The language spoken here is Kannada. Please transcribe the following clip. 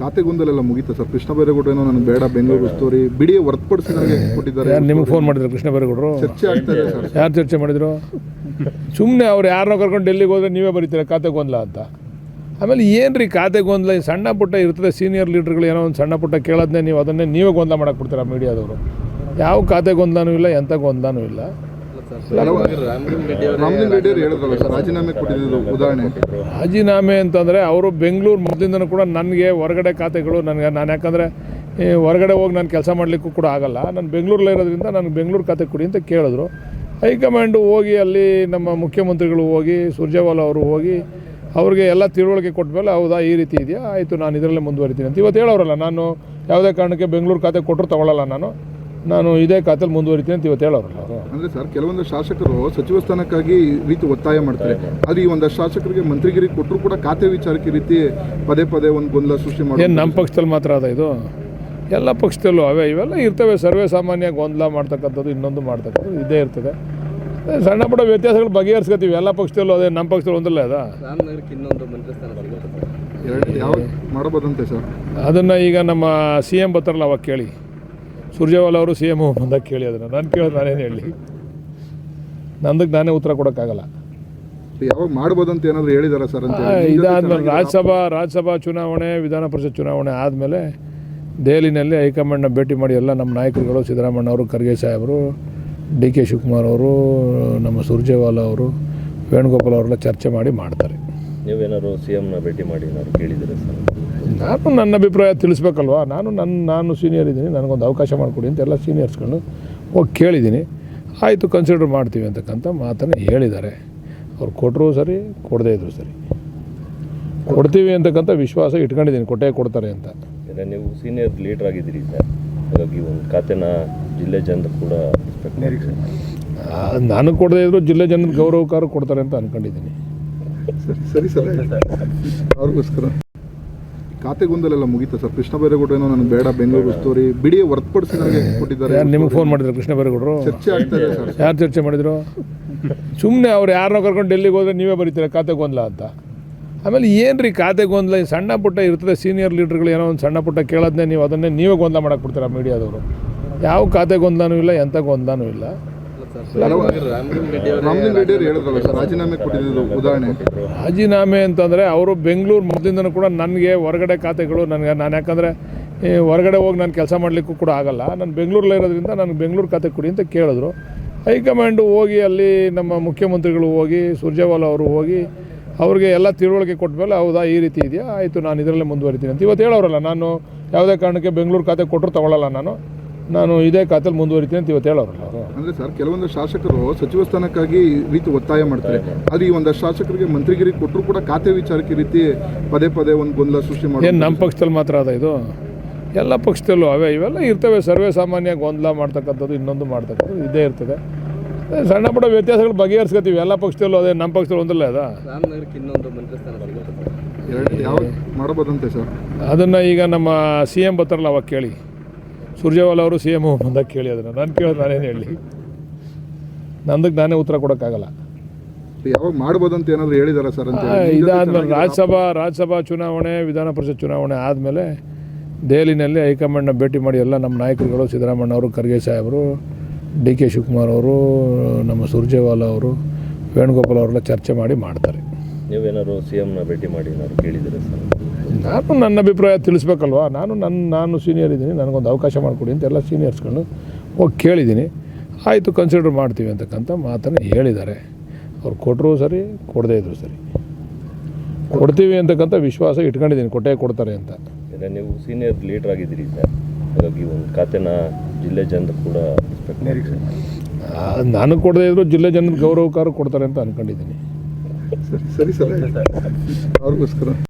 ಖಾತೆ ಗೊಂದಲೆಲ್ಲ ಮುಗೀತಾ ಸರ್? ಕೃಷ್ಣ ಬೈರೇಗೌಡರು ಏನೋ ನನಗೆ ಬೇಡ ಬೆಂಗಳೂರು ಉಸ್ತುವಾರಿ ಬಿಡಿ ಹೊರತುಪಡಿಸಿ ನನಗೆ ಕೊಟ್ಟಿದ್ದಾರೆ. ನಿಮಗೆ ಫೋನ್ ಮಾಡಿದ್ರು ಕೃಷ್ಣ ಬೈರೇಗೌಡರು? ಚರ್ಚೆ ಆಗ್ತಾ ಇದೆ ಸರ್. ಯಾರು ಚರ್ಚೆ ಮಾಡಿದ್ರು? ಸುಮ್ಮನೆ ಅವ್ರು ಯಾರನ್ನೋ ಕರ್ಕೊಂಡು ಡೆಲ್ಲಿಗೆ ಹೋದ್ರೆ ನೀವೇ ಬರೀತೀರ ಖಾತೆ ಗೊಂದಲ ಅಂತ. ಆಮೇಲೆ ಏನು ರೀ ಖಾತೆ ಗೊಂದಲ? ಸಣ್ಣ ಪುಟ್ಟ ಇರ್ತದೆ, ಸೀನಿಯರ್ ಲೀಡ್ರ್ಗಳು ಏನೋ ಒಂದು ಸಣ್ಣ ಪುಟ್ಟ ಕೇಳೋದನ್ನೇ ನೀವು ಅದನ್ನೇ ನೀವೇ ಗೊಂದಲ ಮಾಡಕ್ಕೆ ಬಿಡ್ತೀರ ಮೀಡಿಯಾದವರು. ಯಾವ ಖಾತೆ ಗೊಂದಲನೂ ಇಲ್ಲ, ಎಂಥ ಗೊಂದಲನೂ ಇಲ್ಲ. ರಾಮಲಿಂಗ ರೆಡ್ಡಿ ಅವರು ಹೇಳಿದ್ರಲ್ಲ ಸರ್, ರಾಜೀನಾಮೆ ಕೊಟ್ಟಿದ್ದು ಉದಾಹರಣೆ. ರಾಜೀನಾಮೆ ಅಂತಂದರೆ ಅವರು ಬೆಂಗಳೂರು ಮೊದಲಿಂದನೂ ಕೂಡ ನನಗೆ ಹೊರಗಡೆ ಖಾತೆಗಳು ನಾನು ಯಾಕಂದರೆ ಹೊರಗಡೆ ಹೋಗಿ ನಾನು ಕೆಲಸ ಮಾಡಲಿಕ್ಕೂ ಕೂಡ ಆಗಲ್ಲ, ನಾನು ಬೆಂಗಳೂರಲ್ಲೇ ಇರೋದ್ರಿಂದ ನನಗೆ ಬೆಂಗಳೂರು ಖಾತೆ ಕೊಡಿ ಅಂತ ಕೇಳಿದ್ರು. ಹೈಕಮಾಂಡು ಹೋಗಿ ಅಲ್ಲಿ ನಮ್ಮ ಮುಖ್ಯಮಂತ್ರಿಗಳು ಹೋಗಿ ಸುರ್ಜೇವಾಲಾ ಅವರು ಹೋಗಿ ಅವ್ರಿಗೆ ಎಲ್ಲ ತಿಳುವಳಿಕೆ ಕೊಟ್ಟ ಮೇಲೆ ಹೌದಾ ಈ ರೀತಿ ಇದೆಯಾ, ಆಯಿತು ನಾನು ಇದರಲ್ಲೇ ಮುಂದುವರಿತೀನಿ ಅಂತ ಇವತ್ತು ಹೇಳೋರಲ್ಲ. ನಾನು ಯಾವುದೇ ಕಾರಣಕ್ಕೆ ಬೆಂಗಳೂರು ಖಾತೆ ಕೊಟ್ಟರು ತೊಗೊಳ್ಳಲ್ಲ, ನಾನು ಇದೇ ಖಾತೆಲಿ ಮುಂದುವರಿತೀನಿ ಅಂತ ಇವತ್ತು ಹೇಳೋರಲ್ಲ ಅವರು. ಅಂದರೆ ಸರ್, ಕೆಲವೊಂದು ಶಾಸಕರು ಸಚಿವ ಸ್ಥಾನಕ್ಕಾಗಿ ಈ ರೀತಿ ಒತ್ತಾಯ ಮಾಡ್ತಾರೆ, ಆದರೆ ಈ ಒಂದಷ್ಟು ಶಾಸಕರಿಗೆ ಮಂತ್ರಿಗಿರಿ ಕೊಟ್ಟರು ಕೂಡ ಖಾತೆ ವಿಚಾರಕ್ಕೆ ಈ ರೀತಿ ಪದೇ ಪದೇ ಒಂದು ಗೊಂದಲ ಸೃಷ್ಟಿ ಮಾಡಿ. ಏನು ನಮ್ಮ ಪಕ್ಷದಲ್ಲಿ ಮಾತ್ರ ಅದ ಇದು? ಎಲ್ಲ ಪಕ್ಷದಲ್ಲೂ ಇವೆಲ್ಲ ಇರ್ತವೆ. ಸರ್ವೇ ಸಾಮಾನ್ಯ ಗೊಂದಲ ಮಾಡ್ತಕ್ಕಂಥದ್ದು, ಇನ್ನೊಂದು ಮಾಡ್ತಕ್ಕಂಥದ್ದು ಇದೇ ಇರ್ತದೆ. ಸಣ್ಣ ಪುಟ್ಟ ವ್ಯತ್ಯಾಸಗಳು ಬಗೆಹರಿಸ್ಕೊತೀವಿ ಎಲ್ಲ ಪಕ್ಷದಲ್ಲೂ. ಅದೇ ನಮ್ಮ ಪಕ್ಷದಲ್ಲಿ ಒಂದಲ್ಲ ಅದ. ಯಾವ ಮಾಡಬಹುದಂತೆ ಸರ್ ಅದನ್ನು? ಈಗ ನಮ್ಮ CM ಬರ್ತಾರಲ್ಲ ಅವಾಗ ಕೇಳಿ, ಸುರ್ಜೇವಾಲಾ ಅವರು CM ಬಂದಾಗ ಕೇಳಿ. ಅದನ್ನು ನಾನು ಕೇಳೋದು ನಾನೇನು ಹೇಳಿ? ನಂದಕ್ಕೆ ನಾನೇ ಉತ್ತರ ಕೊಡೋಕ್ಕಾಗಲ್ಲ. ಯಾವಾಗ ಮಾಡ್ಬೋದಂತ ಏನಾದರೂ ಹೇಳಿದಾರ ಸರ್ ಅಂತ? ಇದಾದ್ಮೇಲೆ ರಾಜ್ಯಸಭಾ ಚುನಾವಣೆ, ವಿಧಾನ ಪರಿಷತ್ ಚುನಾವಣೆ ಆದಮೇಲೆ ದೆಹಲಿನಲ್ಲಿ ಹೈಕಮಾಂಡ್ನ ಭೇಟಿ ಮಾಡಿ ಎಲ್ಲ ನಮ್ಮ ನಾಯಕರುಗಳು, ಸಿದ್ದರಾಮಯ್ಯ ಅವರು, ಖರ್ಗೆ ಸಾಹೇಬರು, DK ಶಿವಕುಮಾರ್ ಅವರು, ನಮ್ಮ ಸುರ್ಜೇವಾಲಾ ಅವರು, ವೇಣುಗೋಪಾಲ್ ಅವರೆಲ್ಲ ಚರ್ಚೆ ಮಾಡಿ ಮಾಡ್ತಾರೆ. ನೀವೇನಾದ್ರು CMನ ಭೇಟಿ ಮಾಡಿ ಏನಾದ್ರು ಕೇಳಿದ್ದೀರಾ ಸರ್? ನಾನು ನನ್ನ ಅಭಿಪ್ರಾಯ ತಿಳಿಸ್ಬೇಕಲ್ವಾ? ನಾನು ಸೀನಿಯರ್ ಇದ್ದೀನಿ, ನನಗೊಂದು ಅವಕಾಶ ಮಾಡಿಕೊಡಿ ಅಂತ ಎಲ್ಲ ಸೀನಿಯರ್ಸ್ಗಳು ಹೋಗಿ ಕೇಳಿದ್ದೀನಿ. ಆಯಿತು, ಕನ್ಸಿಡರ್ ಮಾಡ್ತೀವಿ ಅಂತಕ್ಕಂಥ ಮಾತನ್ನು ಹೇಳಿದ್ದಾರೆ. ಅವ್ರು ಕೊಟ್ಟರು ಸರಿ, ಕೊಡದೇ ಇದ್ರು ಸರಿ, ಕೊಡ್ತೀವಿ ಅಂತಕ್ಕಂಥ ವಿಶ್ವಾಸ ಇಟ್ಕೊಂಡಿದ್ದೀನಿ, ಕೊಟ್ಟೇ ಕೊಡ್ತಾರೆ ಅಂತ. ನೀವು ಸೀನಿಯರ್ ಲೀಡರ್ ಆಗಿದ್ದೀರಿ ಸರ್, ಹಾಗಾಗಿ ಒಂದು ಖಾತೆನ ಜಿಲ್ಲೆ ಜನರು ಕೂಡ ನಾನು ಕೊಡದೇ ಇದ್ರು ಜಿಲ್ಲೆ ಜನದ ಗೌರವಕಾರ ಕೊಡ್ತಾರೆ ಅಂತ ಅಂದ್ಕೊಂಡಿದ್ದೀನಿ. ಸರಿ ಸರ್, ಅವ್ರಿಗೋಸ್ಕರ ಖಾತೆ ಗೊಂದಲೆಲ್ಲ ಮುಗೀತಾ ಸರ್? ಕೃಷ್ಣ ಬೈರೇಗೌಡರು ಏನೋ ನನಗೆ ಬೇಡ ಬೆಂಗಳೂರು ಉಸ್ತುವಾರಿ ಬಿಡಿ ಹೊರತುಪಡಿಸಿ ನನಗೆ ಕೊಟ್ಟಿದ್ದಾರೆ. ನಿಮಗೆ ಫೋನ್ ಮಾಡಿದ್ರು ಕೃಷ್ಣ ಬೈರೇಗೌಡರು? ಚರ್ಚೆ ಆಗ್ತಾ ಇದೆ ಸರ್. ಯಾರು ಚರ್ಚೆ ಮಾಡಿದ್ರು? ಸುಮ್ಮನೆ ಅವ್ರು ಯಾರನ್ನೋ ಕರ್ಕೊಂಡು ಡೆಲ್ಲಿಗೆ ಹೋದ್ರೆ ನೀವೇ ಬರೀತೀರ ಖಾತೆ ಗೊಂದಲ ಅಂತ. ಆಮೇಲೆ ಏನು ರೀ ಖಾತೆ ಗೊಂದಲ? ಸಣ್ಣ ಪುಟ್ಟ ಇರ್ತದೆ, ಸೀನಿಯರ್ ಲೀಡ್ರ್ಗಳು ಏನೋ ಒಂದು ಸಣ್ಣ ಪುಟ್ಟ ಕೇಳೋದನ್ನೇ ನೀವು ಅದನ್ನೇ ನೀವೇ ಗೊಂದಲ ಮಾಡಕ್ಕೆ ಬಿಡ್ತೀರ ಮೀಡಿಯಾದವರು. ಯಾವ ಖಾತೆ ಗೊಂದಲನೂ ಇಲ್ಲ, ಎಂಥ ಗೊಂದಲನೂ ಇಲ್ಲ. ರಾಮಲಿಂಗ ರೆಡ್ಡಿ ಅವರು ಹೇಳಿದ್ರಲ್ಲ ಸರ್, ರಾಜೀನಾಮೆ ಕೊಟ್ಟಿದ್ದು ಉದಾಹರಣೆ. ರಾಜೀನಾಮೆ ಅಂತಂದರೆ ಅವರು ಬೆಂಗಳೂರು ಮೊದಲಿಂದನೂ ಕೂಡ ನನಗೆ ಹೊರಗಡೆ ಖಾತೆಗಳು ನಾನು ಯಾಕಂದರೆ ಹೊರಗಡೆ ಹೋಗಿ ನಾನು ಕೆಲಸ ಮಾಡಲಿಕ್ಕೂ ಕೂಡ ಆಗಲ್ಲ, ನಾನು ಬೆಂಗಳೂರಲ್ಲೇ ಇರೋದ್ರಿಂದ ನನಗೆ ಬೆಂಗಳೂರು ಖಾತೆ ಕೊಡಿ ಅಂತ ಕೇಳಿದ್ರು. ಹೈಕಮಾಂಡು ಹೋಗಿ ಅಲ್ಲಿ ನಮ್ಮ ಮುಖ್ಯಮಂತ್ರಿಗಳು ಹೋಗಿ ಸುರ್ಜೇವಾಲಾ ಅವರು ಹೋಗಿ ಅವ್ರಿಗೆ ಎಲ್ಲ ತಿಳುವಳಿಕೆ ಕೊಟ್ಟ ಮೇಲೆ ಹೌದಾ ಈ ರೀತಿ ಇದೆಯಾ, ಆಯಿತು ನಾನು ಇದರಲ್ಲೇ ಮುಂದುವರಿತೀನಿ ಅಂತ ಇವತ್ತು ಹೇಳೋರಲ್ಲ. ನಾನು ಯಾವುದೇ ಕಾರಣಕ್ಕೆ ಬೆಂಗಳೂರು ಖಾತೆ ಕೊಟ್ಟರು ತೊಗೊಳ್ಳಲ್ಲ, ನಾನು ಇದೇ ಖಾತೆಲಿ ಮುಂದುವರಿತೀನಿ ಅಂತ ಇವತ್ತು ಹೇಳೋರಲ್ಲ ಅವರು. ಅಂದರೆ ಸರ್, ಕೆಲವೊಂದು ಶಾಸಕರು ಸಚಿವ ಸ್ಥಾನಕ್ಕಾಗಿ ಈ ರೀತಿ ಒತ್ತಾಯ ಮಾಡ್ತಾರೆ, ಆದರೆ ಈ ಒಂದಷ್ಟು ಶಾಸಕರಿಗೆ ಮಂತ್ರಿಗಿರಿ ಕೊಟ್ಟರು ಕೂಡ ಖಾತೆ ವಿಚಾರಕ್ಕೆ ಈ ರೀತಿ ಪದೇ ಪದೇ ಒಂದು ಗೊಂದಲ ಸೃಷ್ಟಿ ಮಾಡಿ. ಏನು ನಮ್ಮ ಪಕ್ಷದಲ್ಲಿ ಮಾತ್ರ ಅದ ಇದು? ಎಲ್ಲ ಪಕ್ಷದಲ್ಲೂ ಇವೆಲ್ಲ ಇರ್ತವೆ. ಸರ್ವೇ ಸಾಮಾನ್ಯ ಗೊಂದಲ ಮಾಡ್ತಕ್ಕಂಥದ್ದು, ಇನ್ನೊಂದು ಮಾಡ್ತಕ್ಕಂಥದ್ದು ಇದೇ ಇರ್ತದೆ. ಸಣ್ಣ ಪುಟ್ಟ ವ್ಯತ್ಯಾಸಗಳು ಬಗೆಹರಿಸ್ಕೊತೀವಿ ಎಲ್ಲ ಪಕ್ಷದಲ್ಲೂ. ಅದೇ ನಮ್ಮ ಪಕ್ಷದಲ್ಲಿ ಒಂದಲ್ಲ ಅದ. ಯಾವಾಗ ಮಾಡಬಹುದಂತೆ ಸರ್? ಅದನ್ನು ಈಗ ನಮ್ಮ CM ಬರ್ತಾರಲ್ಲ ಅವಾಗ ಕೇಳಿ, ಸುರ್ಜೇವಾಲಾ ಅವರು CM ಬಂದಾಗ ಕೇಳಿ. ಅದನ್ನು ನಾನು ಕೇಳೋದು ನಾನೇನು ಹೇಳಿ? ನಂದಕ್ಕೆ ನಾನೇ ಉತ್ತರ ಕೊಡೋಕ್ಕಾಗಲ್ಲ. ಯಾವಾಗ ಮಾಡ್ಬೋದಂತ ಏನಾದರೂ ಹೇಳಿದಾರ ಸರ್ ಅಂತ? ಇದಾದ್ಮೇಲೆ ರಾಜ್ಯಸಭಾ ಚುನಾವಣೆ, ವಿಧಾನ ಪರಿಷತ್ ಚುನಾವಣೆ ಆದಮೇಲೆ ದೆಹಲಿನಲ್ಲಿ ಹೈಕಮಾಂಡ್ನ ಭೇಟಿ ಮಾಡಿ ಎಲ್ಲ ನಮ್ಮ ನಾಯಕರುಗಳು, ಸಿದ್ದರಾಮಯ್ಯ ಅವರು, ಖರ್ಗೆ ಸಾಹೇಬರು, DK ಶಿವಕುಮಾರ್ ಅವರು, ನಮ್ಮ ಸುರ್ಜೇವಾಲಾ ಅವರು, ವೇಣುಗೋಪಾಲ್ ಅವರೆಲ್ಲ ಚರ್ಚೆ ಮಾಡಿ ಮಾಡ್ತಾರೆ. ನೀವೇನಾದ್ರು CMನ ಭೇಟಿ ಮಾಡಿ ಏನಾದ್ರು ಕೇಳಿದ್ದೀರಾ ಸರ್? ನಾನು ನನ್ನ ಅಭಿಪ್ರಾಯ ತಿಳಿಸ್ಬೇಕಲ್ವಾ? ನಾನು ಸೀನಿಯರ್ ಇದ್ದೀನಿ, ನನಗೊಂದು ಅವಕಾಶ ಮಾಡಿಕೊಡಿ ಅಂತ ಎಲ್ಲ ಸೀನಿಯರ್ಸ್ಗಳು ಹೋಗಿ ಕೇಳಿದ್ದೀನಿ. ಆಯಿತು, ಕನ್ಸಿಡರ್ ಮಾಡ್ತೀವಿ ಅಂತಕ್ಕಂಥ ಮಾತನ್ನು ಹೇಳಿದ್ದಾರೆ. ಅವ್ರು ಕೊಟ್ಟರು ಸರಿ, ಕೊಡದೇ ಇದ್ರು ಸರಿ, ಕೊಡ್ತೀವಿ ಅಂತಕ್ಕಂಥ ವಿಶ್ವಾಸ ಇಟ್ಕೊಂಡಿದ್ದೀನಿ, ಕೊಟ್ಟೇ ಕೊಡ್ತಾರೆ ಅಂತ. ನೀವು ಸೀನಿಯರ್ ಲೀಡರ್ ಆಗಿದ್ದೀರಿ ಸರ್, ಹಾಗಾಗಿ ಒಂದು ಖಾತೆನ ಜಿಲ್ಲೆ ಜನರು ಕೂಡ ನಾನು ಕೊಡದೇ ಇದ್ರು ಜಿಲ್ಲೆ ಜನದ ಗೌರವಕಾರ ಕೊಡ್ತಾರೆ ಅಂತ ಅಂದ್ಕೊಂಡಿದ್ದೀನಿ. ಸರಿ ಸರ್, ಅವ್ರಿಗೋಸ್ಕರ